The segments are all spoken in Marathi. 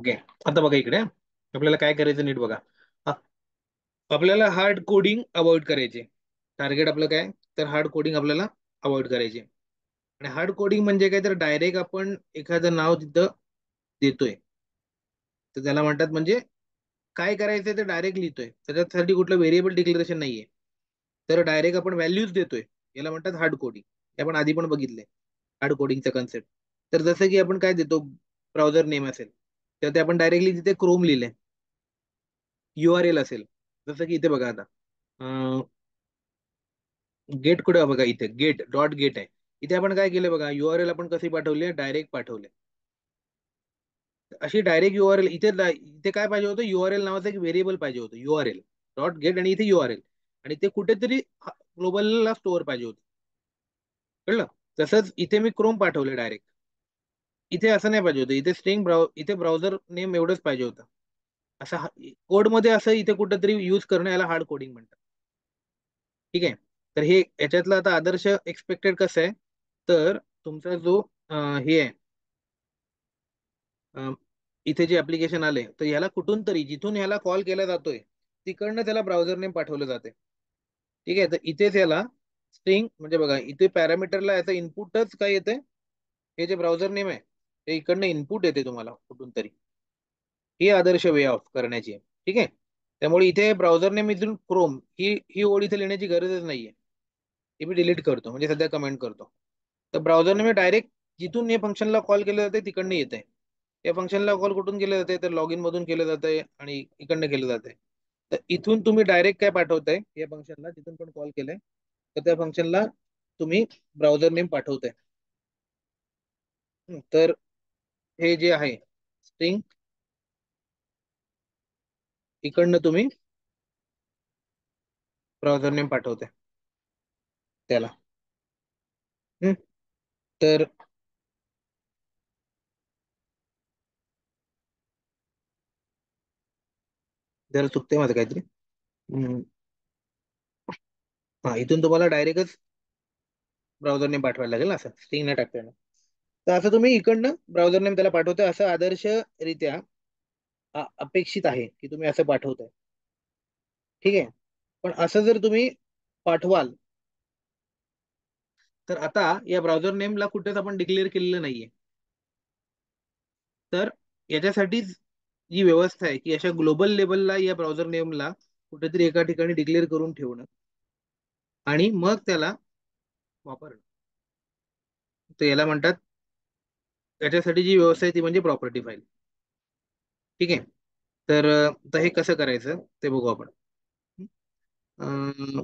ओके. आता बघा इकडे आपल्याला काय करायचं नीट बघा. आ- आपल्याला हार्ड कोडिंग अवॉइड करायचे. टार्गेट आपलं काय, तर हार्ड कोडिंग आपल्याला अवॉइड करायचे. आणि हार्ड कोडिंग म्हणजे काय, तर डायरेक्ट आपण एखादं नाव तिथं देतोय, तर त्याला म्हणतात म्हणजे काय करायचंय ते डायरेक्ट लिहितोय, त्याच्यासाठी कुठलं व्हेरिएबल डिक्लेरेशन नाहीये. तर डायरेक्ट आपण व्हॅल्यूज देतोय, याला म्हणतात हार्ड कोडिंग. हे आपण आधी पण बघितले हार्ड कोडिंगचा कन्सेप्ट. तर जसं की आपण काय देतो, ब्राउझर नेम असेल तर ते आपण डायरेक्टली तिथे क्रोम लिहिले. URL असेल जसं की इथे बघा आता, गेट कुठे आहे बघा, इथे गेट डॉट गेट आहे. इथे आपण काय केलं बघा, URL आपण कशी पाठवली, डायरेक्ट पाठवले. अशी डायरेक्ट URL इथे इथे काय पाहिजे होतं, URL नावाचं एक व्हेरिएबल पाहिजे होतं, URL डॉट गेट, आणि इथे URL, आणि ते कुठेतरी ग्लोबलला स्टोअर पाहिजे होतं. कळलं? तसंच इथे मी क्रोम पाठवले डायरेक्ट. इथे असं नाही पाहिजे होतं, इथे इथे ब्राउझर नेम एवढंच पाहिजे होतं. असं कोडमध्ये असं इथे कुठेतरी यूज करणं, याला हार्ड कोडिंग म्हणतात. ठीक आहे. तर हे याच्यातलं आता आदर्श एक्सपेक्टेड कसं आहे, तर तुमचा जो हे आहे, अं, इथे जे ऍप्लिकेशन आले, तर ह्याला कुठून तरी जिथून ह्याला कॉल केला जातोय तिकडनं त्याला ब्राउझर नेम पाठवलं जाते. ठीक आहे. तर इथेच याला स्ट्रिंग म्हणजे बघा, इथे पॅरामीटरला याचं इनपुटच काय येते, हे जे ब्राउझर नेम आहे ते इकडनं इनपुट येते तुम्हाला कुठून तरी. ही आदर्श वे ऑफ करण्याची आहे. ठीक आहे. त्यामुळे इथे ब्राउझर नेम इथून क्रोम ही ही ओळ इथे लिहिण्याची गरजच नाहीये. हे मी डिलीट करतो, म्हणजे सध्या कमेंट करतो. तर ब्राउझरने मी डायरेक्ट जिथून हे फंक्शनला कॉल केलं जाते तिकडनं येते. या फंक्शनला कॉल कुठून केलं जाते, तर लॉग इन मधून केलं जाते आणि इकडनं केलं जाते. तर इथून तुम्ही डायरेक्ट काय पाठवताय या फंक्शनला, जिथून पण कॉल केलंय तर त्या फंक्शनला तुम्ही ब्राउझर नेम पाठवताय. तर हे जे आहे स्ट्रिंग, इकडनं तुम्ही ब्राउझर नेम पाठवताय त्याला. हम्म. तर जरा चुकते माझं काहीतरी. हम्म. हा, इथून तुम्हाला डायरेक्टच ब्राउझर नेम पाठवायला लागेल ना, असं स्ट्रिंग नाही टाकता येणार. तर असं तुम्ही इकडनं ब्राउझर नेम त्याला पाठवताय, असं आदर्शरित्या अपेक्षित आहे की तुम्ही असं पाठवताय. ठीक आहे. पण असं जर तुम्ही पाठवाल, तर आता या ब्राउझर नेमला कुठेच आपण डिक्लेअर केलेलं नाहीये. तर याच्यासाठीच जी व्यवस्था आहे की अशा ग्लोबल लेवलला या ब्राउझर नेमला कुठेतरी एका ठिकाणी डिक्लेअर करून ठेवणं आणि मग त्याला वापरणं. तर याला म्हणतात, याच्यासाठी जी व्यवस्था आहे ती म्हणजे प्रॉपर्टी फाईल. ठीक आहे. तर तर हे कसं करायचं ते बघू आपण. अं,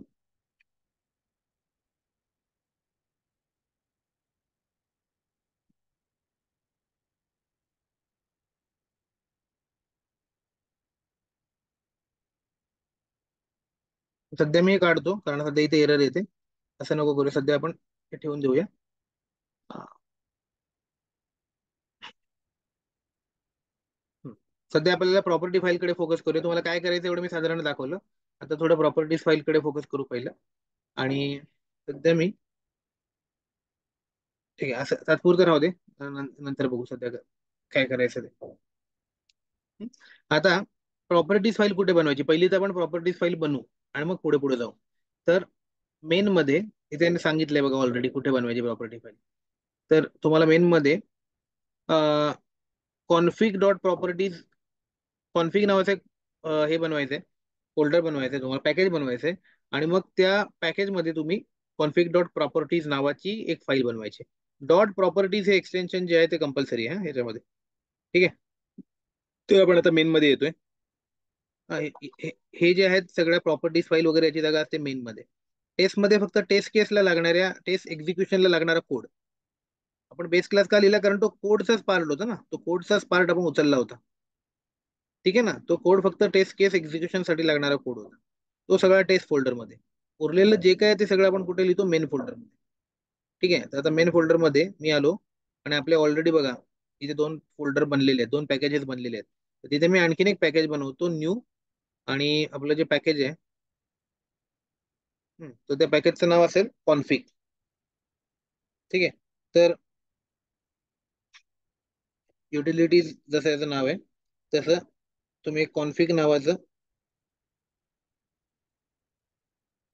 सध्या मी हे काढतो कारण सध्या इथे एरर येते. असं नको करू, सध्या आपण हे ठेवून देऊया. हा. हम्म. सध्या आपल्याला प्रॉपर्टी फाईलकडे फोकस करूया. तुम्हाला काय करायचं एवढं मी साधारण दाखवलं. आता थोडं प्रॉपर्टीज फाईलकडे फोकस करू पहिलं. आणि सध्या मी, ठीक आहे, असं तात्पुरतं राहू दे. नंतर बघू सध्या काय करायचं ते. हम्म. आता प्रॉपर्टीज फाईल कुठे बनवायची, पहिली तर आपण प्रॉपर्टीज फाईल बनवू आणि मग पुढे पुढे जाऊ. तर मेन मध्ये इथे सांगितलंय बघा ऑलरेडी कुठे बनवायची प्रॉपर्टी फाईल. तर तुम्हाला मेन मध्ये कॉन्फिग डॉट प्रॉपर्टीज, कॉन्फिग नावाचं एक हे बनवायचंय, फोल्डर बनवायचंय तुम्हाला, पॅकेज बनवायचंय. आणि मग त्या पॅकेजमध्ये तुम्ही कॉन्फिग डॉट प्रॉपर्टीज नावाची एक फाईल बनवायची. डॉट प्रॉपर्टीज हे एक्सटेन्शन जे आहे ते कंपल्सरी आहे ह्याच्यामध्ये. ठीक आहे. ते आपण आता मेन मध्ये येतोय. हे जे आहेत सगळ्या प्रॉपर्टीज फाईल वगैरे याची जागा असते मेन मध्ये. टेस्ट मध्ये फक्त टेस्ट केसला लागणाऱ्या, टेस्ट एक्झिक्युशनला लागणारा कोड. आपण बेस क्लास का लिहिला, कारण तो कोडचाच पार्ट होता ना, तो कोडचाच पार्ट आपण उचलला होता. ठीक आहे ना. तो कोड फक्त टेस्ट केस एक्झिक्युशन साठी लागणारा कोड होता. तो सगळा टेस्ट फोल्डर मध्ये. उरलेलं जे काय आहे ते सगळं आपण कुठे लिहितो, मेन फोल्डर मध्ये. ठीक आहे. तर आता मेन फोल्डर मध्ये मी आलो आणि आपले ऑलरेडी बघा इथे दोन फोल्डर बनलेले आहेत, दोन पॅकेजेस बनलेले आहेत. तर तिथे मी आणखीन एक पॅकेज बनवतो न्यू. आणि आपलं जे पॅकेज आहे, तर त्या पॅकेजचं नाव असेल कॉन्फिग. ठीक आहे. तर युटिलिटीज जसं याचं नाव आहे, तसं तुम्ही एक कॉन्फिग नावाचं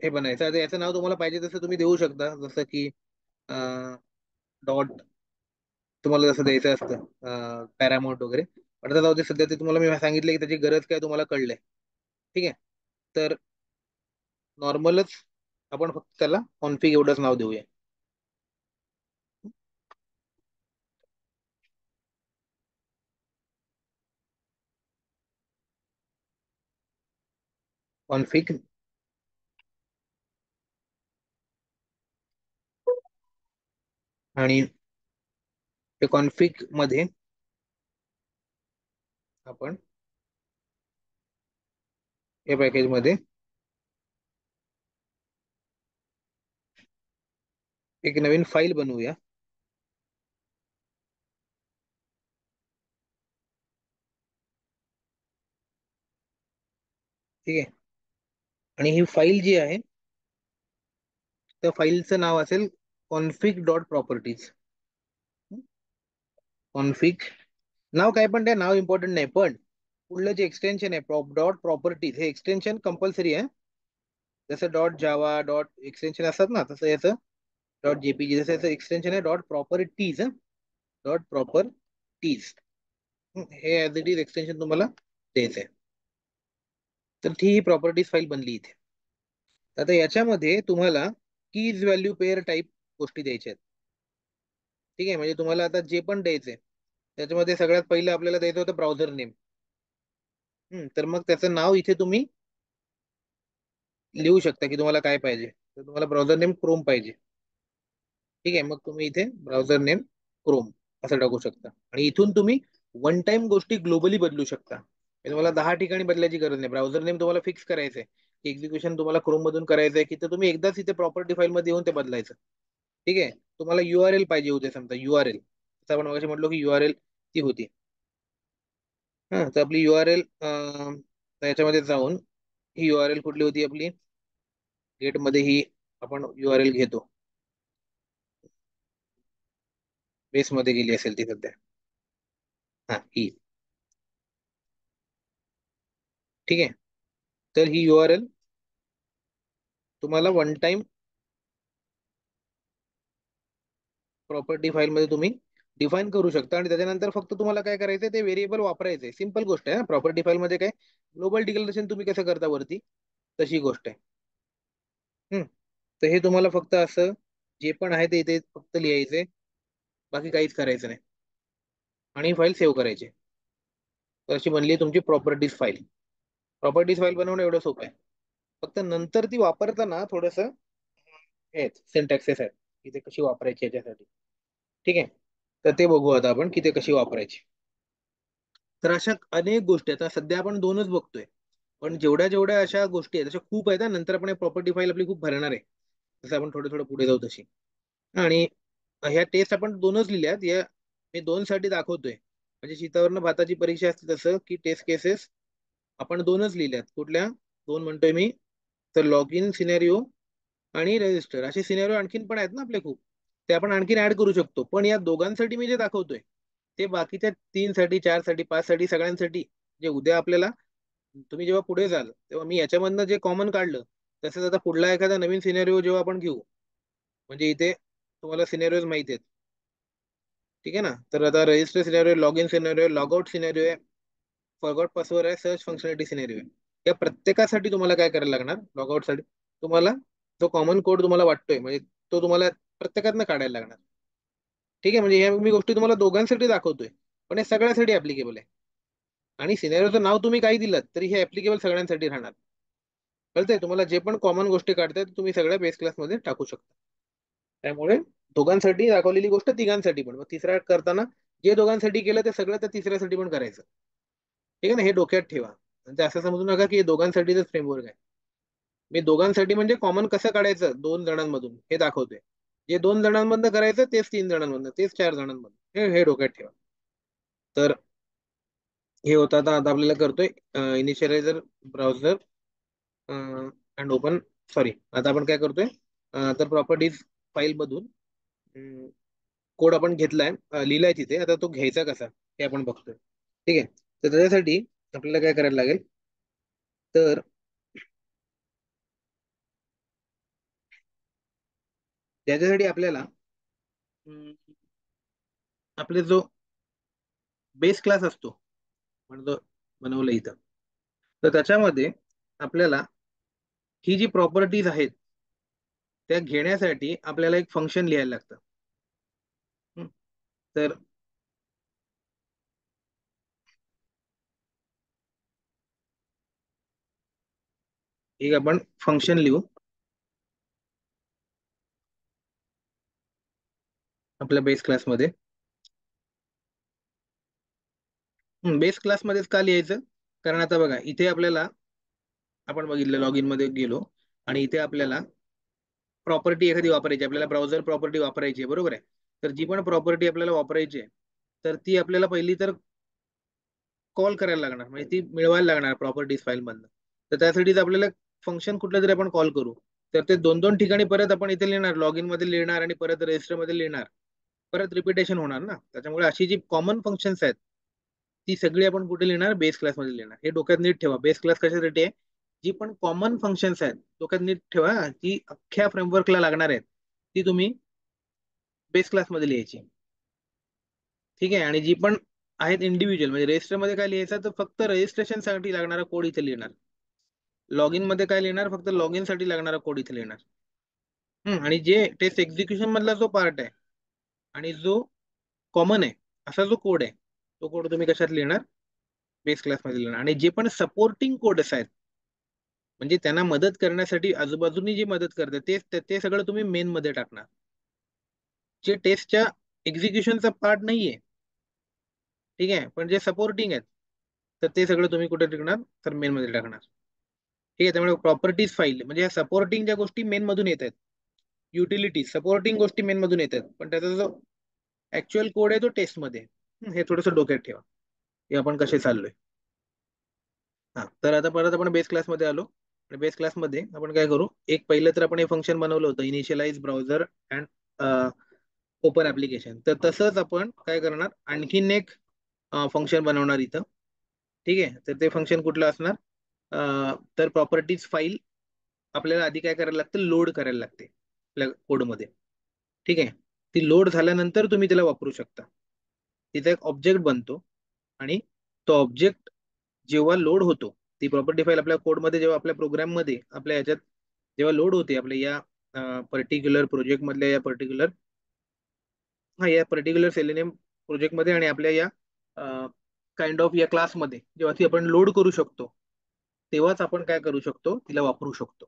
हे बनायचं. आता याचं नाव तुम्हाला पाहिजे तसं तुम्ही देऊ शकता, जसं की डॉट तुम्हाला जसं द्यायचं असतं पॅरामाउंट वगैरे. पण आता जाऊ दे, सध्या ते तुम्हाला मी सांगितलं की त्याची गरज काय तुम्हाला कळलंय. ठीक आहे. तर नॉर्मलच आपण फक्त त्याला कॉन्फिग एवढंच नाव देऊया. कॉन्फिग. आणि ते कॉन्फिग मध्ये आपण या पॅकेज मध्ये एक नवीन फाईल बनवूया. ठीक आहे. आणि ही फाईल जी आहे त्या फाईलचं नाव असेल कॉन्फिग डॉट प्रॉपर्टीज. कॉन्फिग नाव काय पण त्या नाव इम्पॉर्टंट नाही, पण पुढलं जे एक्सटेन्शन आहे डॉट प्रॉपर्टीज हे एक्सटेन्शन कंपल्सरी आहे. जसं डॉट जावा डॉट एक्सटेन्शन असतात ना, तसं याचं डॉट जेपीजी जसं याचं एक्सटेन्शन आहे डॉट प्रॉपर्टीज. डॉट प्रॉपर्टीज हे ऍज इट इज एक्सटेन्शन तुम्हाला द्यायचं आहे. तर ही प्रॉपर्टीज फाईल बनली इथे. आता याच्यामध्ये तुम्हाला कीज व्हॅल्यू पेअर टाईप गोष्टी द्यायच्या आहेत. ठीक आहे. म्हणजे तुम्हाला आता जे पण द्यायचंय त्याच्यामध्ये सगळ्यात पहिलं आपल्याला द्यायचं होतं ब्राउझर नेम. तर मग त्याचं नाव इथे तुम्ही लिहू शकता की तुम्हाला काय पाहिजे. तर तुम्हाला ब्राउझर नेम क्रोम पाहिजे. ठीक आहे. मग तुम्ही इथे ब्राउझर नेम क्रोम असं टाकू शकता. आणि इथून तुम्ही वन टाइम गोष्टी ग्लोबली बदलू शकता. म्हणजे तुम्हाला 10 ठिकाणी बदलायची गरज नाही. ब्राउझर नेम तुम्हाला फिक्स करायचंय की एक्झिक्युशन तुम्हाला क्रोम मधून करायचंय की तर तुम्ही एकदाच इथे प्रॉपर्टी फाईल मध्ये येऊन ते बदलायचं. ठीक आहे. तुम्हाला URL पाहिजे होते, समजा URL. जसं आपण मगाशी म्हटलो की URL ती होती. हा, तर आपली URL याच्यामध्ये जाऊन ही URL कुठली होती आपली गेट मध्ये ही आपण URL घेतो. बेस मध्ये गेली असेल ती सध्या. हा, ही. ठीक आहे. तर ही URL तुम्हाला वन टाइम प्रॉपर्टी फाईल मध्ये तुम्ही डिफाईन करू शकता. आणि त्याच्यानंतर फक्त तुम्हाला काय करायचंय ते व्हेरिएबल वापरायचे. सिंपल गोष्ट आहे. प्रॉपर्टी फाईल मध्ये काय ग्लोबल डिक्लरेशन तुम्ही कसं करता वरती, तशी गोष्ट आहे. हम्म. तर हे तुम्हाला फक्त असं जे पण आहे ते इथे फक्त लिहायचंय. बाकी काहीच करायचं नाही. आणि ही फाईल सेव्ह करायची. तर अशी बनली तुमची प्रॉपर्टीज फाईल. प्रॉपर्टीज फाईल बनवणं एवढं सोपं आहे. फक्त नंतर ती वापरताना थोडस हेच सिंटॅक्सेस आहेत की ते कशी वापरायची याच्यासाठी. ठीक आहे. तर ते बघू आता आपण की ते कशी वापरायची. तर अशा अनेक गोष्टी आता सध्या आपण दोनच बघतोय. पण जेवढ्या जेवढ्या अशा गोष्टी आहेत तशा खूप आहेत. नंतर आपण प्रॉपर्टी फाईल आपली खूप भरणार आहे जसं आपण थोडं थोडं पुढे जाऊ तशी. आणि ह्या टेस्ट आपण दोनच लिहिल्यात. या मी दोन साठी दाखवतोय. म्हणजे शीतावरनं भाताची परीक्षा असते तसं की टेस्ट केसेस आपण दोनच लिहिल्यात. कुठल्या दोन म्हणतोय मी, तर लॉग इन सिनेरिओ आणि रजिस्टर. असे सिनेरिओ आणखीन पण आहेत ना आपले खूप. ते आपण आणखीन ऍड करू शकतो. पण या दोघांसाठी मी जे दाखवतोय ते बाकीच्या 3 साठी 4 साठी 5 साठी सगळ्यांसाठी जे उद्या आपल्याला तुम्ही जेव्हा पुढे जाल तेव्हा मी याच्यामधनं जे कॉमन काढलं तसंच आता पुढला एखादा नवीन सिनेरिओ जेव्हा आपण घेऊ, म्हणजे इथे तुम्हाला सिनेरिओज माहिती आहेत. ठीक आहे ना. तर आता register scenario, log in scenario, log out scenario आहे, फॉरगॉट पासवर्ड आहे, सर्च फंक्शनॅलिटी सिनेरिओ आहे. या प्रत्येकासाठी तुम्हाला काय करायला लागणार, लॉग आउट साठी तुम्हाला जो कॉमन कोड तुम्हाला वाटतोय म्हणजे तो तुम्हाला प्रत्येकातनं काढायला लागणार. ठीक आहे. म्हणजे ह्या मी गोष्टी तुम्हाला दोघांसाठी दाखवतोय, पण हे सगळ्यासाठी ऍप्लिकेबल आहे. आणि सिनेरिओचं नाव तुम्ही काही दिलं तरी हे ऍप्लिकेबल सगळ्यांसाठी राहणार. कळतंय तुम्हाला. जे पण कॉमन गोष्टी काढताय तुम्ही सगळ्या बेस क्लासमध्ये टाकू शकता. त्यामुळे दोघांसाठी दाखवलेली गोष्ट तिघांसाठी पण. मग तिसरा करताना जे दोघांसाठी केलं ते सगळं त्या तिसऱ्यासाठी पण करायचं. ठीक आहे ना. हे डोक्यात ठेवा. म्हणजे असं समजू नका की हे दोघांसाठीच फ्रेमवर्क आहे. मी दोघांसाठी म्हणजे कॉमन कसं काढायचं 2 जणांमधून हे दाखवतोय. जे 2 जणांमधनं करायचं तेच 3 जणांमधनं, तेच 4 जणांमधनं, हे हे डोक्यात ठेवा. तर हे होतं. आता आपल्याला करतोय initializer browser and open. Sorry, आता आपण काय करतोय तर प्रॉपर्टीज फाईल मधून कोड आपण घेतलाय लिहिलाय तिथे. आता तो घ्यायचा कसा हे आपण बघतोय. ठीक आहे. तर त्याच्यासाठी आपल्याला काय करायला लागेल, तर त्याच्यासाठी आपल्याला अं, आपले जो बेस क्लास असतो, म्हणजे बनवलं इथं, तर त्याच्यामध्ये आपल्याला ही जी प्रॉपर्टीज आहेत त्या घेण्यासाठी आपल्याला एक फंक्शन लिहायला लागतं. हं. तर एक आपण फंक्शन लिहू आपल्या बेस क्लासमध्ये. बेस क्लासमध्येच का लिहायचं? कारण आता बघा इथे आपल्याला, आपण बघितलं लॉग इन मध्ये गेलो आणि इथे आपल्याला प्रॉपर्टी एखादी वापरायची, आपल्याला ब्राउझर प्रॉपर्टी वापरायची आहे, बरोबर आहे. तर जी पण प्रॉपर्टी आपल्याला वापरायची आहे, तर ती आपल्याला पहिली तर कॉल करायला लागणार, म्हणजे ती मिळवायला लागणार प्रॉपर्टीज फाईल मधनं. तर त्यासाठीच आपल्याला फंक्शन कुठलं तरी आपण कॉल करू. तर ते दोन दोन ठिकाणी परत आपण इथे लिहिणार, लॉग इन मध्ये लिहिणार आणि परत रजिस्टर मध्ये लिहिणार, परत रिपिटेशन होणार ना. त्याच्यामुळे अशी जी कॉमन फंक्शन्स आहेत ती सगळी आपण कुठे लिहिणार, बेस क्लास मध्ये लिहिणार. हे डोक्यात नीट ठेवा. बेस क्लास कशासाठी आहे? जी पण कॉमन फंक्शन्स आहेत डोक्यात नीट ठेवा हा, जी अख्ख्या फ्रेमवर्कला लागणार आहेत, ती तुम्ही बेस क्लास मध्ये लिहायची. ठीक आहे. आणि जी पण आहेत इंडिव्हिज्युअल, म्हणजे रजिस्टर मध्ये काय लिहायचं, तर फक्त रजिस्ट्रेशन साठी लागणारा कोड इथे लिहिणार. लॉग इन मध्ये काय लिहिणार, फक्त लॉग इन साठी लागणारा कोड इथे लिहिणार. आणि जे टेस्ट एक्झिक्युशन मधला जो पार्ट आहे आणि जो कॉमन आहे असा जो कोड आहे, तो कोड तुम्ही कशात लिहिणार, बेस क्लास मध्ये लिहिणार. आणि जे पण सपोर्टिंग कोड्स आहेत, म्हणजे त्यांना मदत करण्यासाठी आजूबाजूनी जी मदत करते ते ते सगळं तुम्ही मेन मध्ये टाकणार. जे टेस्टच्या एक्झिक्युशनचा पार्ट नाहीये, ठीक आहे, पण जे सपोर्टिंग आहेत, तर ते सगळं तुम्ही कुठे टाकणार, तर मेन मध्ये टाकणार. ठीक आहे. त्यामुळे प्रॉपर्टीज फाईल म्हणजे या सपोर्टिंग ज्या गोष्टी मेन मधून येत आहेत, युटिलिटी सपोर्टिंग गोष्टी मेन मधून येतात, पण त्याचा जो ऍक्च्युअल कोड आहे तो टेस्ट मध्ये आहे. हे थोडंसं डोक्यात ठेवा, हे आपण कसे चाललोय. हा, तर आता परत आपण बेस क्लासमध्ये आलो. आणि बेस क्लासमध्ये आपण काय करू, एक पहिलं तर आपण हे फंक्शन बनवलं होतं, initialise browser and open application. तर तसंच आपण काय करणार, आणखीन एक फंक्शन बनवणार इथं. ठीक आहे. तर ते फंक्शन कुठलं असणार, तर प्रॉपर्टीज फाईल आपल्याला आधी काय करायला लागतं, लोड करायला लागते आपल्या कोडमध्ये. ठीक आहे. ती लोड झाल्यानंतर तुम्ही त्याला वापरू शकता. तिथे एक ऑब्जेक्ट बनतो आणि तो ऑब्जेक्ट जेव्हा लोड होतो, ती प्रॉपर्टी फाईल आपल्या कोडमध्ये, जेव्हा आपल्या प्रोग्राममध्ये आपल्या ह्याच्यात जेव्हा लोड होते, आपल्या या पर्टिक्युलर प्रोजेक्ट मधल्या या पर्टिक्युलर सेलेनियम प्रोजेक्टमध्ये आणि आपल्या या काइंड ऑफ या क्लासमध्ये जेव्हा ती आपण लोड करू शकतो, तेव्हाच आपण काय करू शकतो, तिला वापरू शकतो.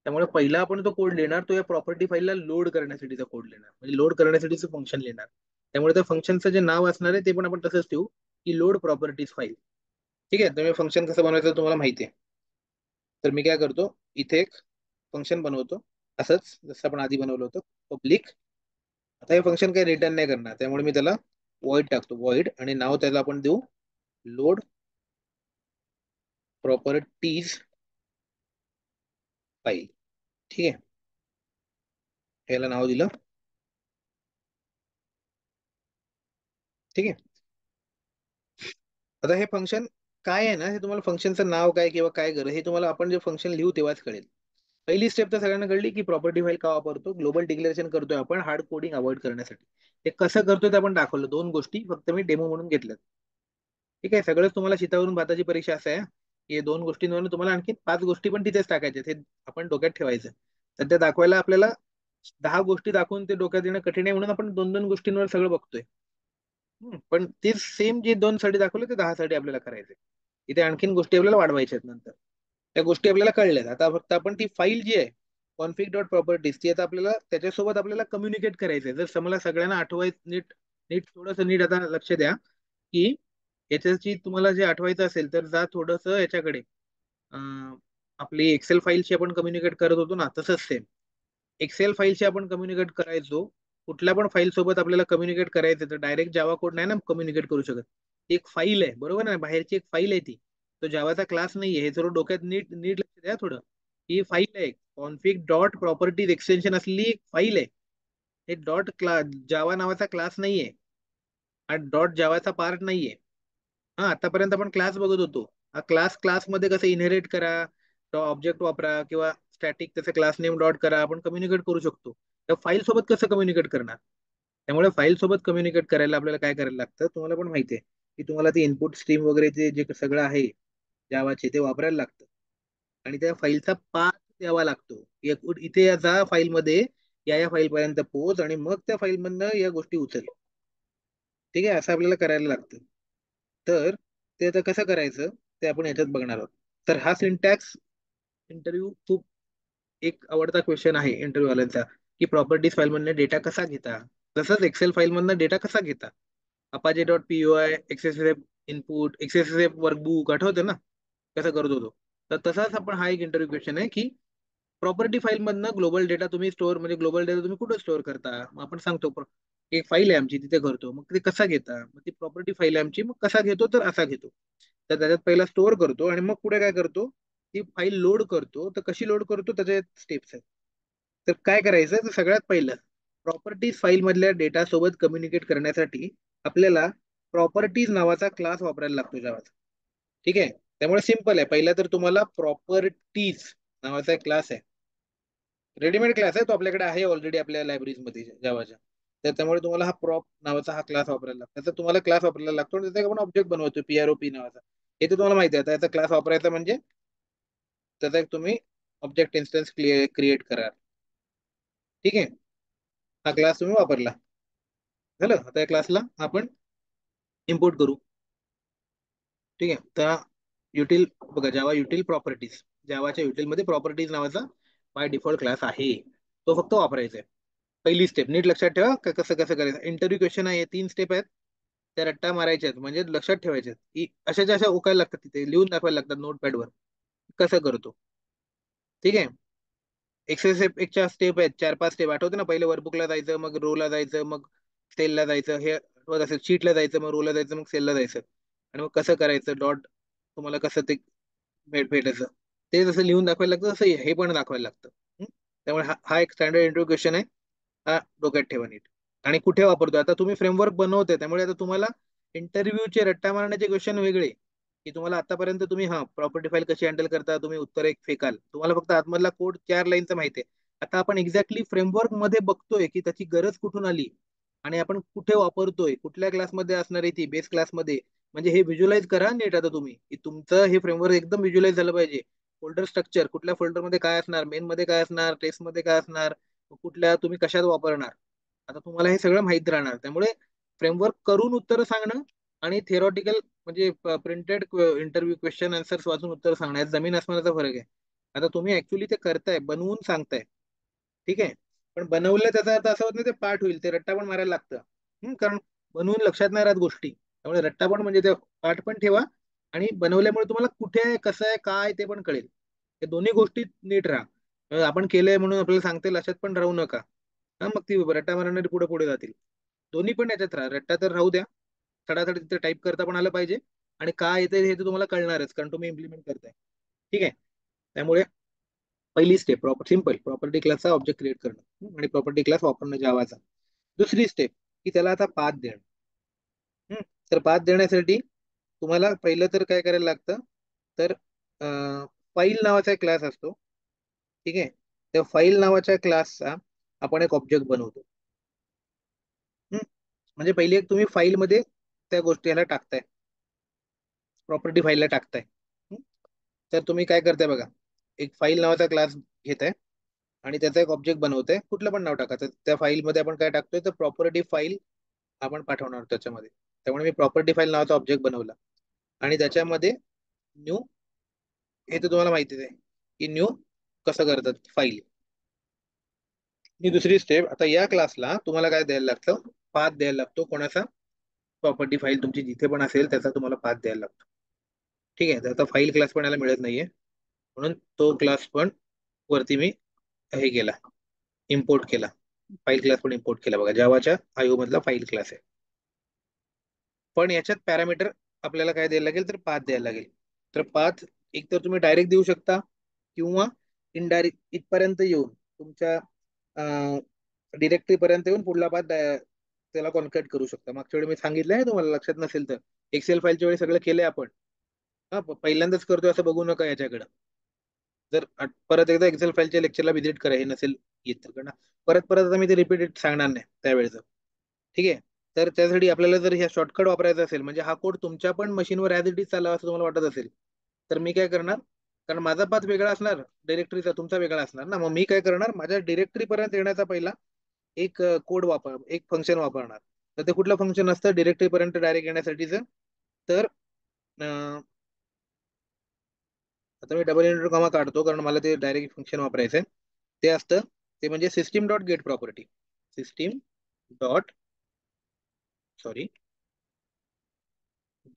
त्यामुळे पहिला आपण तो कोड लिहिणार, तो या प्रॉपर्टी फाईलला लोड करण्यासाठीचा कोड लिहिणार, म्हणजे लोड करण्यासाठीचं फंक्शन लिहिणार. त्यामुळे त्या फंक्शनचं जे नाव असणार आहे ते पण आपण तसंच ठेवू, की लोड प्रॉपर्टीज फाईल. ठीक आहे. तुम्ही फंक्शन कसं बनवायचं तुम्हाला माहिती आहे. तर मी काय करतो, इथे एक फंक्शन बनवतो, असंच जसं आपण आधी बनवलं होतं, पब्लिक. आता हे फंक्शन काही रिटर्न नाही करणार, त्यामुळे मी त्याला वॉइड टाकतो, वॉइड, आणि नाव त्याला आपण देऊ लोड प्रॉपर्टीज फाईल. ठीक आहे. याला नाव दिलं. ठीक आहे. आता हे फंक्शन काय आहे ना, हे तुम्हाला फंक्शनचं नाव काय किंवा काय कर, हे तुम्हाला आपण जे फंक्शन लिहू तेव्हाच कळेल. पहिली स्टेप तर सगळ्यांना कळली की प्रॉपर्टी फाईल का वापरतो, ग्लोबल डिक्लेरेशन करतोय आपण हार्ड कोडिंग अवॉइड करण्यासाठी. ते कसं करतोय ते आपण दाखवलं, दोन गोष्टी फक्त मी डेमो म्हणून घेतल्यात. ठीक आहे. सगळंच तुम्हाला शीतावरून भाताची परीक्षा असं आहे, की दोन गोष्टींवरून तुम्हाला आणखी पाच गोष्टी पण तिथेच टाकायच्या, हे आपण डोक्यात ठेवायचं. तर ते दाखवायला आपल्याला 10 गोष्टी दाखवून ते डोक्यात येणं कठीण आहे, म्हणून आपण दोन दोन गोष्टींवर सगळं बघतोय. पण ते सेम जे 2 साठी दाखवले ते 10 साठी आपल्याला करायचे. इथे आणखीन गोष्टी आपल्याला वाढवायच्या आहेत नंतर. त्या गोष्टी आपल्याला कळल्यात, आता फक्त आपण ती फाईल जी आहे कॉन्फिग डॉट प्रॉपर्टीज, ती आता आपल्याला त्याच्यासोबत आपल्याला कम्युनिकेट करायचंय. जर मला सगळ्यांना आठवायचं, नीट नीट थोडंसं नीट आता लक्ष द्या, की याच्याची तुम्हाला जे आठवायचं असेल तर जा थोडस याच्याकडे, आपली एक्सेल फाईलशी आपण कम्युनिकेट करत होतो ना, तसंच सेम एक्सेल फाईलशी आपण कम्युनिकेट करायचो. कुठल्या पण फाईल सोबत आपल्याला कम्युनिकेट करायचं तर डायरेक्ट जावा कोड नाही ना कम्युनिकेट करू शकत. ती एक फाईल आहे, बरोबर ना, बाहेरची एक फाईल आहे ती. तो जावाचा क्लास नाहीये, हे जरूर डोक्यात नीट नीट लक्ष द्या थोडं. ही फाईल आहे, कॉन्फिग डॉट प्रॉपर्टीज एक्सटेन्शन असलेली एक फाईल आहे. हे डॉट क्लास जावा नावाचा क्लास नाहीये, हा डॉट जावाचा पार्ट नाहीये. हा, आतापर्यंत आपण क्लास बघत होतो. हा क्लासमध्ये कसं इनहेरिट करा, ऑब्जेक्ट वापरा किंवा स्टॅटिक त्याचे क्लास नेम डॉट करा, आपण कम्युनिकेट करू शकतो. तर फाईल सोबत कसं कम्युनिकेट करणार? त्यामुळे फाईल सोबत कम्युनिकेट करायला आपल्याला काय करायला लागतं, तुम्हाला पण माहिती आहे की तुम्हाला ते इनपुट स्ट्रीम वगैरे जे सगळं आहे जावाचे ते वापरायला लागतं. आणि त्या फाईलचा पाथ द्यावा लागतो. इथे या जा फाईलमध्ये या फाईल पर्यंत पोहोच आणि मग त्या फाईल मधनं या गोष्टी उचल. ठीक आहे, असं आपल्याला करायला लागतं. तर ते आता कसं करायचं ते आपण याच्यात बघणार आहोत. तर हा सिंटॅक्स इंटरव्ह्यू खूप एक आवडता क्वेश्चन आहे इंटरव्ह्यू वाल्यांचा, की प्रॉपर्टीज फाईल मधनं डेटा कसा घेता. तसंच एक्सेल फाईल मधनं डेटा कसा घेता. अपाचे डॉट पीओआय, एक्सएसएफ इनपुट, एक्सएसएफ वर्कबुक, आठवतं ना कसं करत होतो. तर तसाच आपण हा एक इंटरव्ह्यू क्वेश्चन आहे की प्रॉपर्टी फाईल मधनं ग्लोबल डेटा तुम्ही स्टोअर, म्हणजे ग्लोबल डेटा तुम्ही कुठं स्टोअर करता. मग आपण सांगतो एक फाईल आहे आमची तिथे करतो, मग ते कसा घेता. मग ती प्रॉपर्टी फाईल आहे आमची, मग कसा घेतो तर असा घेतो. तर त्याच्यात पहिला स्टोअर करतो आणि मग पुढे काय करतो, ती फाईल लोड करतो. तर कशी लोड करतो त्याच्या स्टेप्स आहेत. तर काय करायचं, तर सगळ्यात पहिलं प्रॉपर्टीज फाईल मधल्या डेटा सोबत कम्युनिकेट करण्यासाठी आपल्याला प्रॉपर्टीज नावाचा क्लास वापरायला लागतो जावाचा. ठीक आहे, त्यामुळे सिंपल आहे. पहिला तर तुम्हाला प्रॉपर्टीज नावाचा एक क्लास आहे, रेडीमेड क्लास आहे तो, आपल्याकडे आहे ऑलरेडी आपल्या लायब्ररीमध्ये जावाच्या. तर त्यामुळे तुम्हाला हा प्रॉप नावाचा हा क्लास वापरायला लागतो. त्याचा तुम्हाला क्लास वापरायला लागतो आणि त्याचा आपण ऑब्जेक्ट बनवतो पीआरओपी नावाचा. हे तर तुम्हाला माहिती आहे. आता याचा क्लास वापरायचा म्हणजे त्याचा एक तुम्ही ऑब्जेक्ट इन्स्टन्स क्रिएट करा. ठीक आहे, हा क्लास तुम्ही वापरला. झालं, आता या क्लासला आपण इम्पोर्ट करू. ठीक आहे, तर युटिल बघा, जावा युटिल प्रॉपर्टीज, जावाच्या युटिल मध्ये प्रॉपर्टीज नावाचा बाय डिफॉल्ट क्लास आहे. तो फक्त वापरायचा आहे. पहिली स्टेप नीट लक्षात ठेवा, कसं कसं करायचं. इंटरव्ह्यू क्वेश्चन आहे, 3 स्टेप आहेत. त्या रट्टा मारायच्या आहेत, म्हणजे लक्षात ठेवायच्या आहेत की अशाच्या अशा उकायला लागतात, तिथे लिहून दाखवायला लागतात नोटपॅडवर कसं करतो. ठीक आहे, एक्सएस एकच्या स्टेप आहेत, 4-5 स्टेप आठवते ना. पहिले वर्कबुकला जायचं, मग रोला जायचं, मग सेलला जायचं. हे आठवत असेल, शीटला जायचं, मग रोला जायचं, मग सेलला जायचं. आणि मग कसं करायचं डॉट, तुम्हाला कसं ते भेटायचं ते जसं लिहून दाखवायला लागतं, तसं हे पण दाखवायला लागतं. हं? त्यामुळे हा हा एक स्टँडर्ड इंटरव्ह्यू क्वेश्चन आहे. हा डोक्यात ठेवा नीट. आणि कुठे वापरतो, आता तुम्ही फ्रेमवर्क बनवते त्यामुळे आता तुम्हाला इंटरव्ह्यूचे रट्टा मारण्याचे क्वेश्चन वेगळे, की तुम्हाला आतापर्यंत तुम्ही हा प्रॉपर्टी फाईल कशी हँडल करता, तुम्ही उत्तर एक फेकाल, तुम्हाला फक्त आतमधला कोड 4 लाईनचा माहिती आहे. आता आपण एक्झॅक्टली फ्रेमवर्क मध्ये बघतोय की त्याची गरज कुठून आली आणि आपण कुठे वापरतोय, कुठल्या क्लासमध्ये असणार आहे ती बेस क्लासमध्ये. म्हणजे हे व्हिज्युअलाइज करा नीट. आता तुम्ही की तुमचं हे फ्रेमवर्क एकदम व्हिज्युअलाइज झालं पाहिजे. फोल्डर स्ट्रक्चर, कुठल्या फोल्डर मध्ये काय असणार, मेन मध्ये काय असणार, टेस्ट मध्ये काय असणार, कुठल्या तुम्ही कशात वापरणार. आता तुम्हाला हे सगळं माहित राहणार. त्यामुळे फ्रेमवर्क करून उत्तर सांगणं आणि थिअरॉटिकल म्हणजे प्रिंटेड इंटरव्ह्यू क्वेश्चन आन्सर्स वाचून उत्तर सांगण्यात जमीन आसमानाचा फरक आहे. आता तुम्ही ऍक्च्युली ते करताय, बनवून सांगताय. ठीक आहे, पण बनवलं त्याचा अर्थ असं होत नाही ते पाठ होईल, ते रट्टा पण मारायला लागतं. कारण बनवून लक्षात नाही राहत गोष्टी. त्यामुळे रट्टा पण म्हणजे ते पाठ पण ठेवा आणि बनवल्यामुळे तुम्हाला कुठे आहे, कसं आहे, काय ते पण कळेल. हे दोन्ही गोष्टी नीट राहा. आपण केलंय म्हणून आपल्याला सांगते लक्षात पण राहू नका. हा, मग ती रट्टा मारणारी पुढे पुढे जातील. दोन्ही पण याच्यात राहा, रट्टा तर राहू द्या. थडाथड तिथे टाईप करता पण आलं पाहिजे. आणि काय येते हे तर तुम्हाला कळणारच, कारण तुम्ही इम्प्लिमेंट करताय. ठीक आहे, त्यामुळे पहिली स्टेप सिंपल प्रॉपर्टी क्लासचा ऑब्जेक्ट क्रिएट करणं आणि प्रॉपर्टी क्लास वापरणं जावाचा. दुसरी स्टेप की त्याला आता पाथ देणं. तर पाथ देण्यासाठी तुम्हाला पहिलं तर काय करायला लागतं, तर फाईल नावाचा एक क्लास असतो. ठीक आहे, त्या फाईल नावाच्या क्लासचा आपण एक ऑब्जेक्ट बनवतो. हम्म, म्हणजे पहिली एक तुम्ही फाईलमध्ये त्या गोष्टी ह्याला टाकताय, प्रॉपर्टी फाईलला टाकताय. हम्म, तर तुम्ही काय करताय बघा, एक फाईल नावाचा क्लास घेताय आणि त्याचा एक ऑब्जेक्ट बनवताय. कुठलं पण नाव टाका, तर त्या फाईलमध्ये आपण काय टाकतोय, तर प्रॉपर्टी फाईल आपण पाठवणार आहोत त्याच्यामध्ये. त्यामुळे मी प्रॉपर्टी फाईल नावाचा ऑब्जेक्ट बनवला आणि त्याच्यामध्ये न्यू, हे तर तुम्हाला माहितीच आहे की न्यू कसं करतात फाईल. ही दुसरी स्टेप. आता या क्लासला तुम्हाला काय द्यायला लागतं, पाथ द्यायला लागतो. कोणाचा, प्रॉपर्टी फाईल तुमची जिथे पण असेल त्याचा तुम्हाला पाथ द्यायला लागतो. ठीक आहे, तर आता फाईल क्लास पण याला मिळत नाहीये, म्हणून तो क्लास पण वरती मी हे केला, इम्पोर्ट केला. फाईल क्लास पण इम्पोर्ट केला बघा, जावाच्या आयओ मधला फाईल क्लास आहे. पण याच्यात पॅरामीटर आपल्याला काय द्यायला लागेल, तर पाथ द्यायला लागेल. तर पाथ एक तर तुम्ही डायरेक्ट देऊ शकता किंवा इनडायरेक्ट इथपर्यंत येऊन तुमच्या डिरेक्टरी पर्यंत येऊन पुढला पाथ त्याला कॉन्कॅट करू शकता. मागच्या वेळी मी सांगितलं आहे तुम्हाला, लक्षात नसेल तर. एक्सेल फाईलच्या वेळी सगळं केलंय आपण. हा पहिल्यांदाच करतोय असं बघू नका याच्याकडे. जर परत एकदा एक्सेल फाईलच्या लेक्चरला व्हिजिट करा, हे नसेल येत तर. कारण परत परत आता मी ते रिपीटेड सांगणार नाही त्यावेळेचं. ठीक आहे. तर त्यासाठी आपल्याला जर ह्या शॉर्टकट वापरायचा असेल, म्हणजे हा कोड तुमच्या पण मशीनवर ॲज इट इज चालावा असं तुम्हाला वाटत असेल, तर मी काय करणार, कारण माझा पाथ वेगळा असणार, डिरेक्टरीचा तुमचा वेगळा असणार ना. मग मी काय करणार, माझ्या डिरेक्टरी पर्यंत येण्याचा पहिला एक कोड एक फंक्शन वापरणार. तर ते कुठलं फंक्शन असतं डिरेक्टरी पर्यंत डायरेक्ट येण्यासाठीचं? तर आता मी डबल इंटर कॉमा काढतो, कारण मला ते डायरेक्ट फंक्शन वापरायचं आहे. ते असतं, ते म्हणजे system dot get property. System dot, sorry,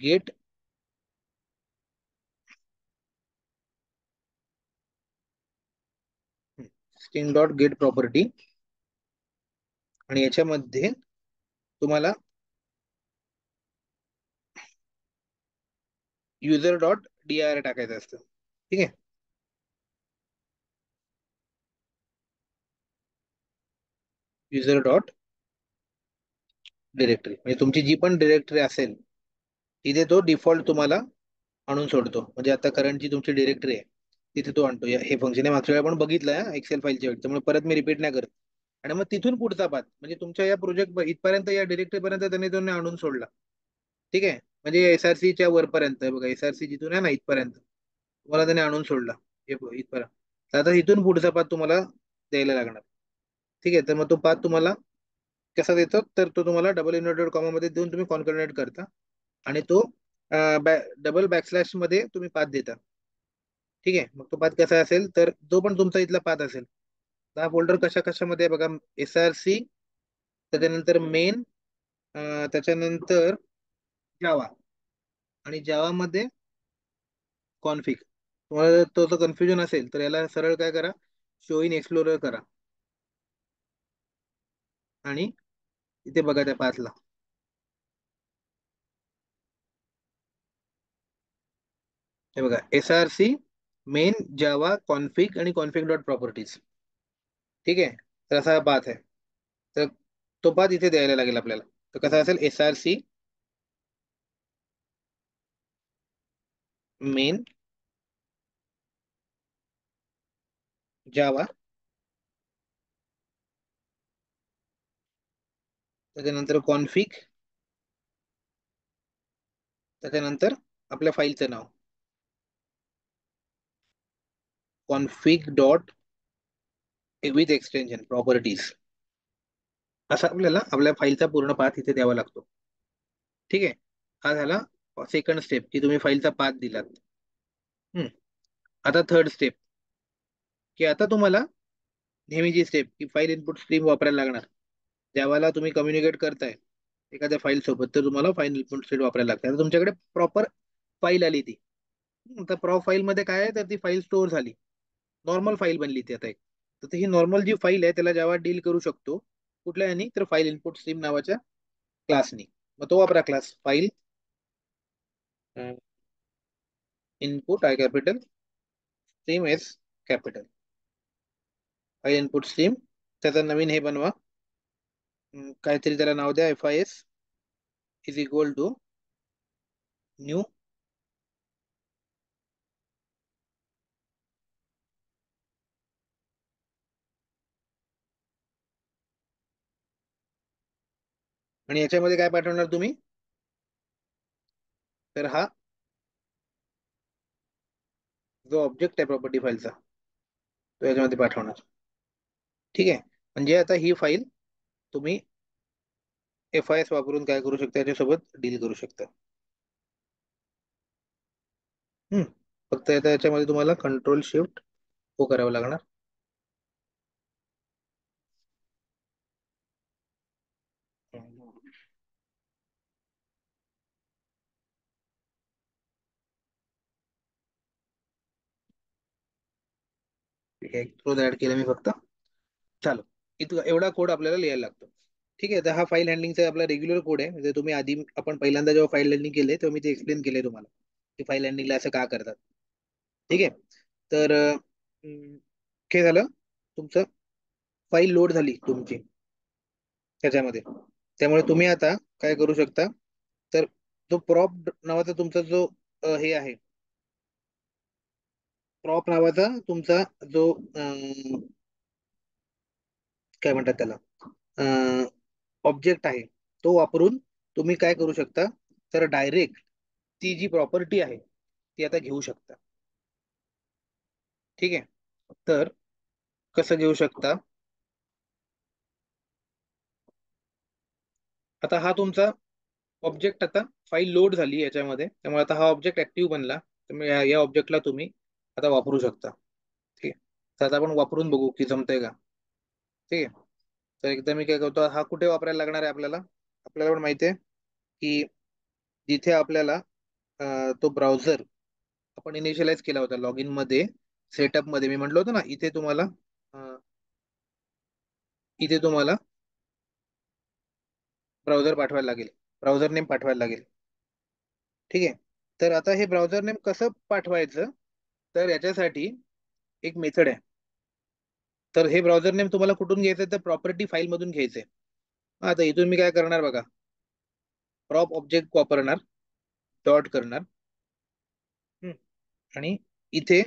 get system dot get property. आणि याच्यामध्ये तुम्हाला युजर डॉट डी आर टाकायचं असतं. ठीक आहे. युजर डॉट डिरेक्टरी, म्हणजे तुमची जी पण डिरेक्टरी असेल तिथे तो डिफॉल्ट तुम्हाला आणून सोडतो. म्हणजे आता करंट जी तुमची डिरेक्टरी आहे तिथे तो आणतो. हे फंक्शन आहे, मागच्या वेळी आपण बघितलं एक्सेल फाईलच्या वेळी, त्यामुळे परत मी रिपीट नाही करत. आणि मग तिथून पुढचा पाथ म्हणजे तुमच्या या प्रोजेक्ट इथपर्यंत, या डिरेक्टरी पर्यंत त्यांनी आणून सोडला. ठीक आहे. म्हणजे एसआरसीच्या वरपर्यंत बघा, एसआरसी जिथून आहे ना इथपर्यंत तुम्हाला त्याने आणून सोडला. इथपर्यंत. तर आता इथून पुढचा पाथ तुम्हाला द्यायला लागणार. ठीक आहे. तर मग तो पाथ तुम्हाला कसा देतो, तर तो तुम्हाला डबल इन्व्हर्टेड कॉमा मध्ये देऊन तुम्ही कॉन्कॅटिनेट करता. आणि तो डबल बॅकस्लॅश मध्ये तुम्ही पाथ देता. ठीक आहे. मग तो पाथ कसा असेल, तर जो पण तुमचा इथला पाथ असेल, हा फोल्डर कशा कशामध्ये आहे बघा, एसआरसी, त्याच्यानंतर मेन, त्याच्यानंतर जावा, आणि जावा मध्ये कॉन्फिग. तुम्हाला जर तो कन्फ्युजन असेल तर याला सरळ काय करा, शो इन एक्सप्लोरर करा आणि इथे बघा त्या पाथला. हे बघा, एसआरसी, मेन, जावा, कॉन्फिग आणि कॉन्फिग डॉट प्रॉपर्टीज. ठीक आहे. तर असा हा पाथ आहे. तर तो पाथ इथे द्यायला लागेल आपल्याला. तर कसा असेल, एसआरसी, मेन, जावा, त्याच्यानंतर कॉन्फिग, त्याच्यानंतर आपल्या फाईलचं नाव config dot with extension properties. असा आपल्याला आपल्या फाईलचा पूर्ण पाथ इथे द्यावा लागतो. ठीक आहे. हा झाला सेकंड स्टेप, की तुम्ही फाईलचा पाथ दिलात. हम्म. आता थर्ड स्टेप, की आता तुम्हाला नेहमीची स्टेप, की फाईल इनपुट स्ट्रीम वापरायला लागणार. ज्यावेळेला तुम्ही कम्युनिकेट करताय एखाद्या फाईल सोबत, तर तुम्हाला फाईल इनपुट स्ट्रीम वापरायला लागते. आता तुमच्याकडे प्रॉपर फाईल आली ती. तर प्रॉप फाईल मध्ये काय आहे, तर ती फाईल स्टोअर झाली, नॉर्मल फाईल बनली ती आता एक. तर ही नॉर्मल जी फाईल आहे त्याला जेव्हा डील करू शकतो कुठल्या यानी, तर फाईल इनपुट स्ट्रीम नावाच्या क्लासनी. मग तो वापरा class file input I capital, stream S capital. File input stream, त्याचा नवीन हे बनवा, काहीतरी त्याला नाव द्या, F I S is equal to new. आणि याच्यामध्ये काय पाठवणार तुम्ही, तर हा जो ऑब्जेक्ट आहे प्रॉपर्टी फाईलचा तो याच्यामध्ये पाठवणार. ठीक आहे. म्हणजे आता ही फाईल तुम्ही एफ आय एस वापरून काय करू शकता, याच्यासोबत डील करू शकता. हम्म. फक्त आता याच्यामध्ये तुम्हाला कंट्रोल शिफ्ट हो करावं लागणार. ठीक आहे, तो ऍड केला मी फक्त. चालो, इथं एवढा कोड आपल्याला लिहायला लागतो. ठीक आहे. तर हा फाईल हँडलिंगचा आपला रेग्युलर कोड आहे. म्हणजे तुम्ही आधी, आपण पहिल्यांदा जेव्हा फाईल हँडलिंग केले तेव्हा मी ते एक्सप्लेन केले तुम्हाला, की फाईल हँडलिंगला असं का करतात. ठीक आहे. तर काय झालं, तुमचं फाईल लोड झाली तुमची त्याच्यामध्ये. त्यामुळे तुम्ही आता काय करू शकता, तर तो प्रॉप नावाचा तुमचा जो हे आहे, प्रॉप नावाचा तुमचा जो काय म्हणतात त्याला, ऑब्जेक्ट आहे, तो वापरून तुम्ही काय करू शकता, तर डायरेक्ट ती जी प्रॉपर्टी आहे ती आता घेऊ शकता. ठीक आहे. तर कसं घेऊ शकता, आता हा तुमचा ऑब्जेक्ट, आता फाईल लोड झाली याच्यामध्ये, त्यामुळे आता हा ऑब्जेक्ट ऍक्टिव्ह बनला. त्यामुळे या ऑब्जेक्टला तुम्ही आता वापरू शकता. ठीक आहे. तर आता आपण वापरून बघू की जमतंय का. ठीक आहे. तर एकदा मी काय करतो, हा कुठे वापरायला लागणार आहे आपल्याला, आपल्याला पण माहिती आहे की जिथे आपल्याला तो ब्राउझर आपण इनिशियलाइज केला होता लॉगिन मध्ये, सेटअप मध्ये मी म्हटलं होतं ना, अं, इथे तुम्हाला ब्राउझर पाठवायला लागेल, ब्राउझर नेम पाठवायला लागेल. ठीक आहे. तर आता हे ब्राउझर नेम कसं पाठवायचं, तर याच्यासाठी एक मेथड आहे. तर हे ब्राउझर नेम तुम्हाला कुठून घ्यायचं, तर प्रॉपर्टी फाईल मधून घ्यायचंय. आता इथून मी काय करणार बघा, प्रॉप ऑब्जेक्ट वापरणार, डॉट करणार. हम्म. आणि इथे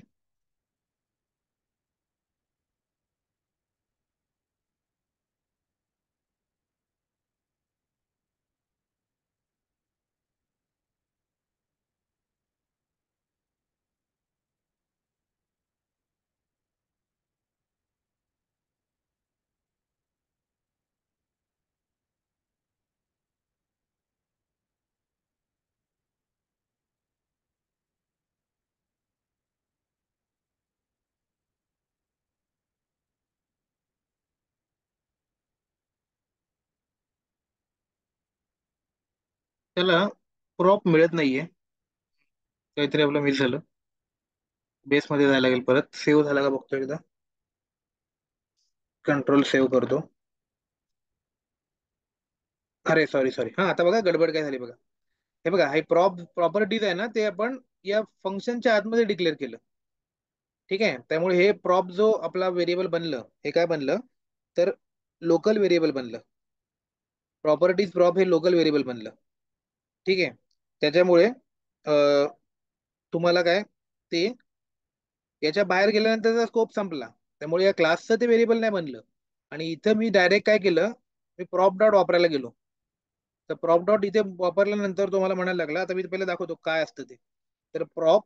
त्याला प्रॉप मिळत नाहीये, काहीतरी आपलं मिस झालं. बेस मध्ये जायला लागेल, परत सेव्ह झाला का बघतो एकदा, कंट्रोल सेव्ह करतो. अरे सॉरी सॉरी, हा आता बघा गडबड काय झाली बघा. हे बघा, हे प्रॉपर्टीज आहे ना, ते आपण या फंक्शनच्या आतमध्ये डिक्लेअर केलं. ठीक आहे. त्यामुळे हे प्रॉप जो आपला व्हेरिएबल बनलं, हे काय बनलं, तर लोकल व्हेरिएबल बनलं. प्रॉपर्टीज प्रॉप हे लोकल व्हेरिएबल बनलं. ठीक आहे. त्याच्यामुळे अं, तुम्हाला काय, ते याच्या बाहेर गेल्यानंतर त्याचा स्कोप संपला. त्यामुळे या क्लासचं ते व्हेरिएबल नाही बनलं. आणि इथं मी डायरेक्ट काय केलं, मी प्रॉप डॉट वापरायला गेलो. तर प्रॉप डॉट इथे वापरल्यानंतर तुम्हाला म्हणायला लागला, आता मी पहिले दाखवतो काय असतं ते. तर प्रॉप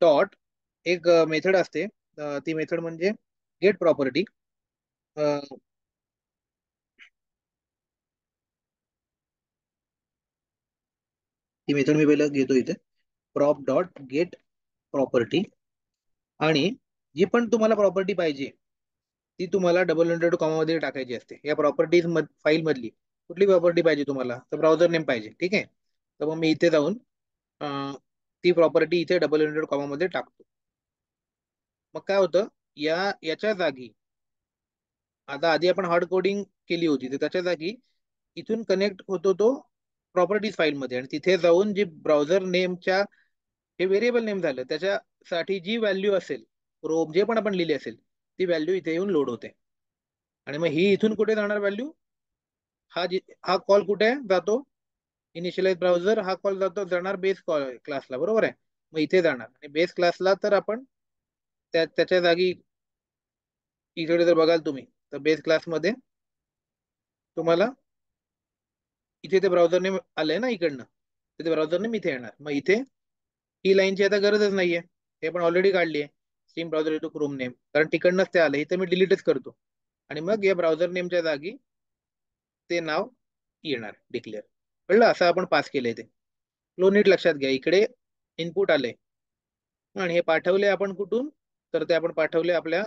डॉट एक मेथड असते, ती मेथड म्हणजे गेट प्रॉपर्टी. ती मेथड मी पहिलं घेतो इथे, प्रॉप डॉट गेट प्रॉपर्टी. आणि जी पण तुम्हाला प्रॉपर्टी पाहिजे ती तुम्हाला डबल इंटरटू कॉमा मध्ये टाकायची असते. या प्रॉपर्टीज फाईल मधली कुठली प्रॉपर्टी पाहिजे तुम्हाला, तर ब्राउझर नेम पाहिजे. ठीक आहे. तर मग मी इथे जाऊन अं, ती प्रॉपर्टी इथे डबल इंटरटू कॉमा मध्ये टाकतो. मग काय होतं, याच्या जागी, आता आधी आपण हार्ड कोडिंग केली होती, तर त्याच्या जागी इथून कनेक्ट होतो तो प्रॉपर्टीज फाईल मध्ये, आणि तिथे जाऊन जी ब्राउझर नेमच्या, हे व्हेरिएबल नेम झालं, त्याच्यासाठी जी व्हॅल्यू असेल, प्रोब जे पण आपण लिहिली असेल, ती व्हॅल्यू इथे येऊन लोड होते. आणि मग ही इथून कुठे जाणार व्हॅल्यू, हा कॉल कुठे जातो, इनिशियलाइज ब्राउझर, हा कॉल जाणार बेस कॉल क्लासला, बरोबर आहे. मग इथे जाणार, आणि बेस क्लासला तर आपण त्याच्या जागी, इकडे जर बघाल तुम्ही, तर बेस क्लासमध्ये तुम्हाला इथे ते ब्राउझर नेम आलंय ना इकडनं, तर ते ब्राउझर नेम इथे येणार. मग इथे ही लाईनची आता गरजच नाहीये, हे पण ऑलरेडी काढली आहे, steam browser to Chrome name, कारण तिकडनंच ते आलं, इथे मी डिलीटच करतो. आणि मग या ब्राउझर नेमच्या जागी ते नाव येणार डिक्लेअर. कळलं, असं आपण पास केलंय ते. लो नीट लक्षात घ्या, इकडे इनपुट आले आणि हे पाठवले आपण कुठून, तर ते आपण पाठवले आपल्या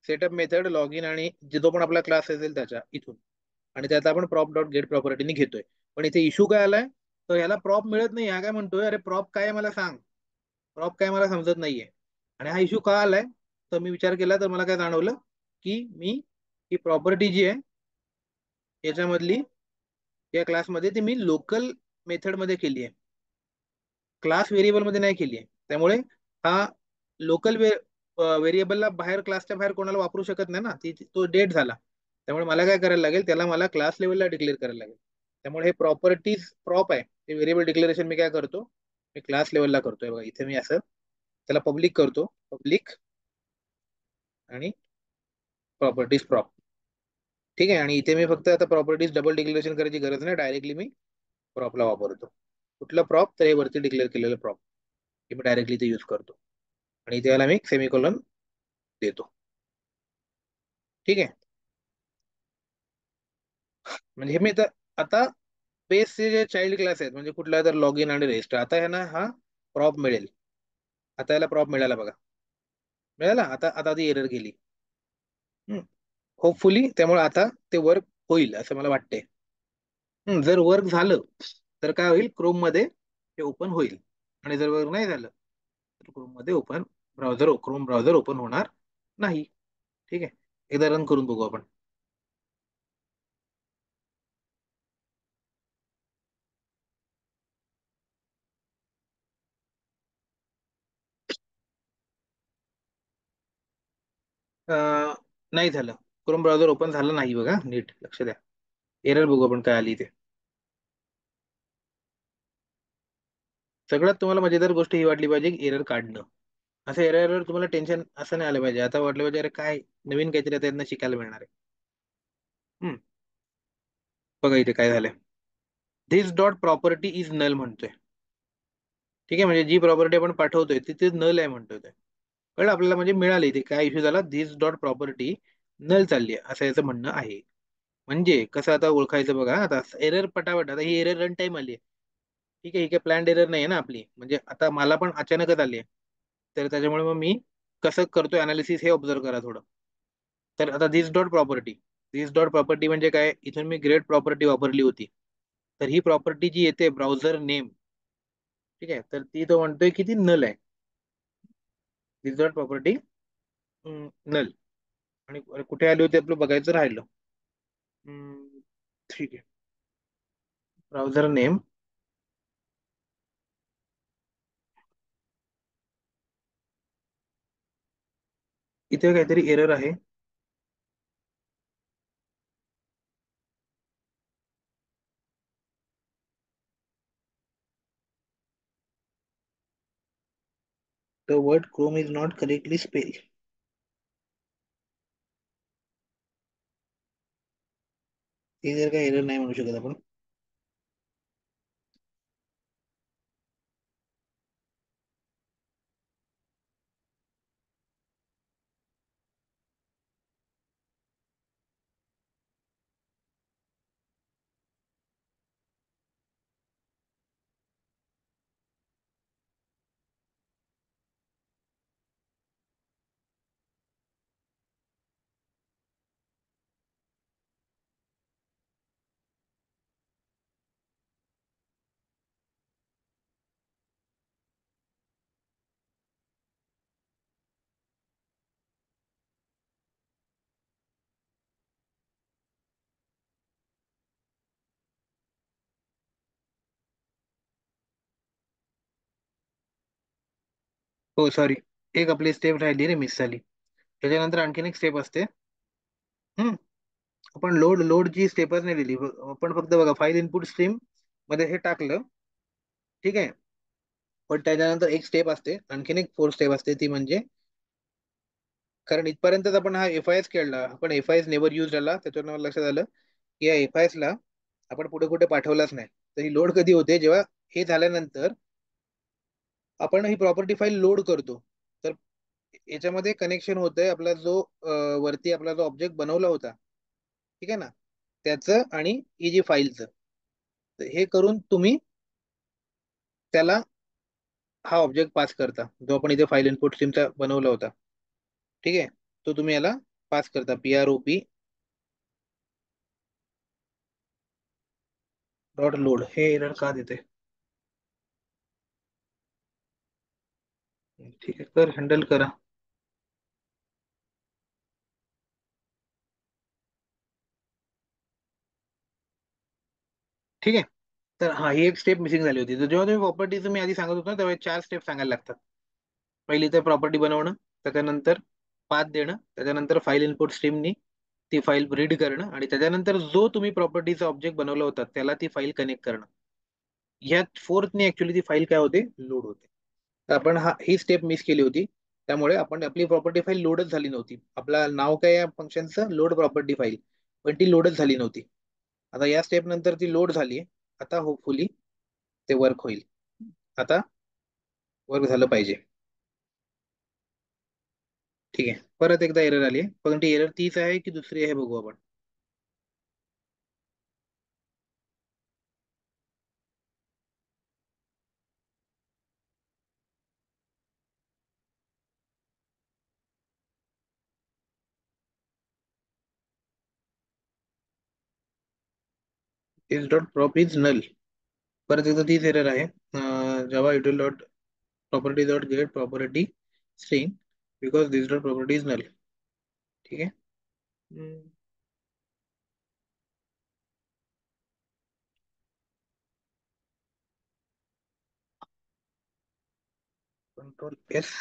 सेटअप मेथड लॉग इन, आणि जो पण आपला क्लास असेल त्याच्या इथून. आणि त्यात आपण प्रॉप डॉट गेट प्रॉपर्टीने घेतोय. पण इथे इश्यू काय आलाय, तर ह्याला प्रॉप मिळत नाही. हा काय म्हणतोय, अरे प्रॉप काय आहे मला सांग, प्रॉप काय मला समजत नाहीये. आणि हा इश्यू का आलाय, तर मी विचार केला तर मला काय जाणवलं, की मी ही प्रॉपर्टी जी आहे याच्यामधली, या क्लासमध्ये ती मी लोकल मेथड मध्ये केली आहे, क्लास व्हेरिएबल मध्ये नाही केली आहे. त्यामुळे हा लोकल व्हेरिएबलला बाहेर, क्लासच्या बाहेर कोणाला वापरू शकत नाही ना, तो डेट झाला. त्यामुळे मला काय करायला लागेल, त्याला मला क्लास लेवलला डिक्लेअर करायला लागेल. त्यामुळे हे प्रॉपर्टीज प्रॉप आहे, ते व्हेरिएबल डिक्लेरेशन मी काय करतो, मी क्लास लेवलला करतोय बघा. इथे मी असं त्याला पब्लिक करतो, पब्लिक आणि प्रॉपर्टीज प्रॉप. ठीक आहे. आणि इथे मी फक्त आता प्रॉपर्टीज डबल डिक्लेरेशन करायची गरज नाही, डायरेक्टली मी प्रॉपला वापरतो. कुठलं प्रॉप, तर हे वरती डिक्लेअर केलेलं प्रॉप हे मी डायरेक्टली ते यूज करतो. आणि इथे याला मी सेमिकोलॉन देतो. ठीक आहे. म्हणजे हे मी आता बेसचे जे चाइल्ड क्लास आहेत, म्हणजे कुठला तर लॉग इन आणि रेजिस्टर, आता ह्यांना हा प्रॉप मिळेल. आता याला प्रॉप मिळाला बघा. मिळाला. आता आता ती एरर गेली. होपफुली त्यामुळे आता ते वर्क होईल असं मला वाटतंय. जर वर्क झालं तर काय होईल, क्रोम मध्ये ते ओपन होईल. आणि जर वर्क नाही झालं तर क्रोम मध्ये क्रोम ब्राउझर ओपन होणार नाही. ठीक आहे. एकदा रन करून बघू आपण. अं, नाही झालं. क्रोम ब्राउझर ओपन झालं नाही बघा, नीट लक्ष द्या. एरर बघू आपण काय आली ते. सगळ्यात तुम्हाला मजेदार गोष्ट ही वाटली पाहिजे की एरर काढणं. असं एरर तुम्हाला टेन्शन असं नाही आलं पाहिजे. आता वाटलं पाहिजे अरे काय नवीन काहीतरी आता यांना शिकायला मिळणार आहे. हम्म, बघा इथे काय झालंय. This dot property is null म्हणतोय. ठीक आहे. म्हणजे जी प्रॉपर्टी आपण पाठवतोय तिथे नल आहे म्हणतोय ते. कळलं आपल्याला, म्हणजे मिळाली इथे काय इश्यू झाला, धिस डॉट प्रॉपर्टी नल चालली आहे असं याचं म्हणणं आहे. म्हणजे कसं आता ओळखायचं बघा. आता एरर पटापट, आता ही एरर रन टाइम आली आहे. ठीक आहे. ही काय प्लॅन एरर नाही आहे ना आपली, म्हणजे आता मला पण अचानकच आली आहे. तर त्याच्यामुळे मग मी कसं करतोय अनालिसिस हे ऑब्झर्व करा थोडं. तर आता दिस डॉट प्रॉपर्टी म्हणजे काय, इथून मी ग्रेड प्रॉपर्टी वापरली होती. तर ही प्रॉपर्टी जी येते ब्राउझर नेम, ठीक आहे, तर ती तो म्हणतोय की ती नल आहे. दिस डॉट प्रॉपर्टी नल. आणि कुठे आली होती आपलं बघायचं राहिलं. ठीक आहे. ब्राउझर नेम, इथे काहीतरी एरर आहे. The word Chrome is not correctly spell. हे जर काय एरर नाही म्हणू शकत आपण. हो सॉरी, एक आपली स्टेप राहिली रे, मिस झाली. त्याच्यानंतर आणखीन एक स्टेप असते. हम्म, आपण लोड जी स्टेपच नाही दिली. आपण फक्त बघा फाईल इनपुट स्ट्रीम मध्ये हे टाकलं. ठीक आहे. पण त्याच्यानंतर एक स्टेप असते, आणखीन एक फोर स्टेप असते, ती म्हणजे, कारण इथपर्यंतच आपण हा एफ आय एस खेळला, आपण F I S never use झाला, त्याच्यावर मला लक्षात आलं की या एफ आय एस ला आपण पुढे कुठे पाठवलाच नाही. तर ही लोड कधी होते, जेव्हा हे झाल्यानंतर आपण ही प्रॉपर्टी फाईल लोड करतो. तर याच्यामध्ये कनेक्शन होतंय आपला जो वरती आपला जो ऑब्जेक्ट बनवला होता, ठीक आहे ना, त्याचं आणि ही जी फाईलचं. तर हे करून तुम्ही त्याला हा ऑब्जेक्ट पास करता, जो आपण इथे फाईल इनपुट स्ट्रीमचा बनवला होता. ठीक आहे. तो तुम्ही याला पास करता, P R O P dot load. हे एरर का देते. ठीक आहे, तर हँडल करा. ठीक आहे. तर हा, ही एक स्टेप मिसिंग झाली होती. तर जेव्हा तुम्ही प्रॉपर्टीचं मी आधी सांगत होतो ना, तेव्हा चार स्टेप सांगायला लागतात. पहिली तर प्रॉपर्टी बनवणं, त्याच्यानंतर पाथ देणं, त्याच्यानंतर फाईल इनपुट स्ट्रीमनी ती फाईल रीड करणं, आणि त्याच्यानंतर जो तुम्ही प्रॉपर्टीचा ऑब्जेक्ट बनवला होता त्याला ती फाईल कनेक्ट करणं. ह्या फोर्थने ऍक्च्युली ती फाईल काय होते, लोड होते. तर आपण ही स्टेप मिस केली होती. त्यामुळे आपण आपली प्रॉपर्टी फाईल लोडच झाली नव्हती. आपलं नाव काय या फंक्शनचं, लोड प्रॉपर्टी फाईल, पण ती लोडच झाली नव्हती. आता या स्टेप नंतर ती लोड झाली. आता होपफुली ते वर्क होईल. आता वर्क झालं पाहिजे. ठीक आहे, परत एकदा एरर आली आहे, पण ती एरर तीच आहे की दुसरी आहे बघू आपण. This dot prop is null. परत एकदा तीच एरर आहे. Java util dot property dot get property string because this dot property is null. ठीक आहे. Control S.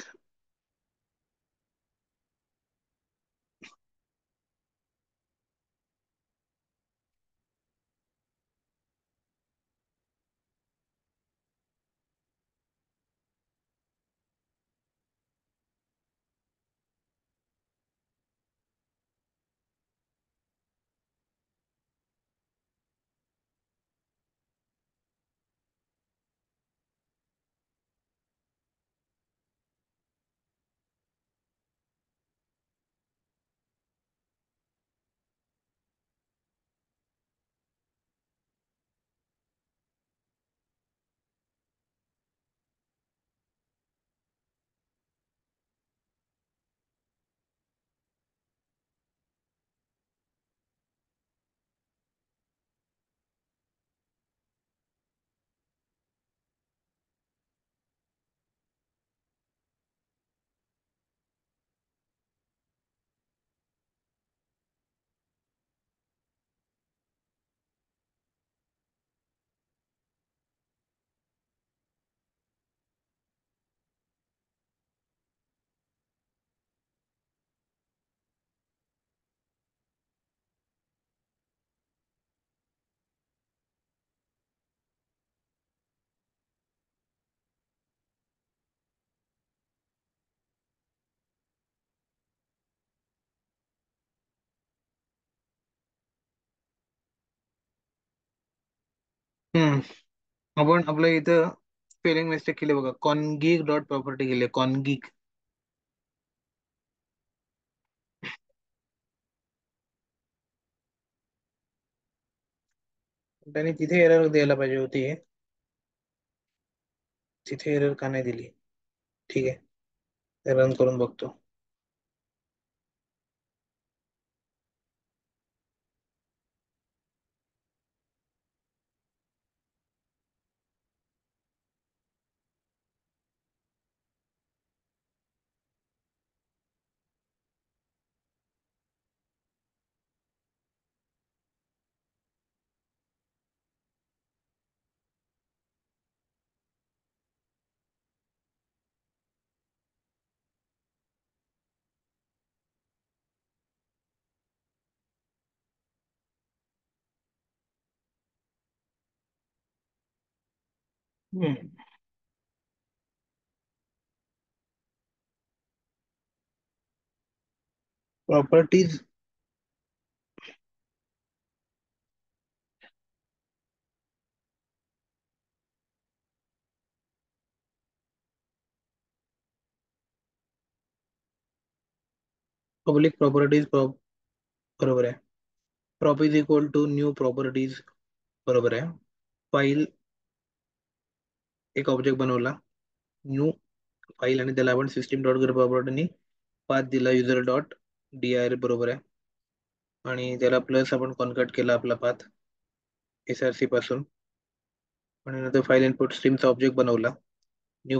हम्म. आपण आपल्या इथं स्पेलिंग मिस्टेक केली बघा. कॉनगिग डॉट प्रॉपर्टी केली, कॉनगिग. त्याने तिथे एरर द्यायला पाहिजे होती. तिथे एरर का नाही दिली? ठीक आहे, रन करून बघतो. प्रॉपर्टीज पब्लिक प्रॉपर्टीज बरोबर आहे. Prop is equal to new properties बरोबर आहे. फाईल, एक ऑब्जेक्ट बनवला न्यू फाईल, आणि त्याला आपण सिस्टीम डॉट गेट प्रॉपर्टीनी पाथ दिला युजर डॉट डी आर बरोबर आहे. आणि त्याला प्लस आपण कॉन्कॅट केला आपला पाथ एसआरसी पासून. आणि नंतर फाईल इनपुट स्ट्रीमचा ऑब्जेक्ट बनवला न्यू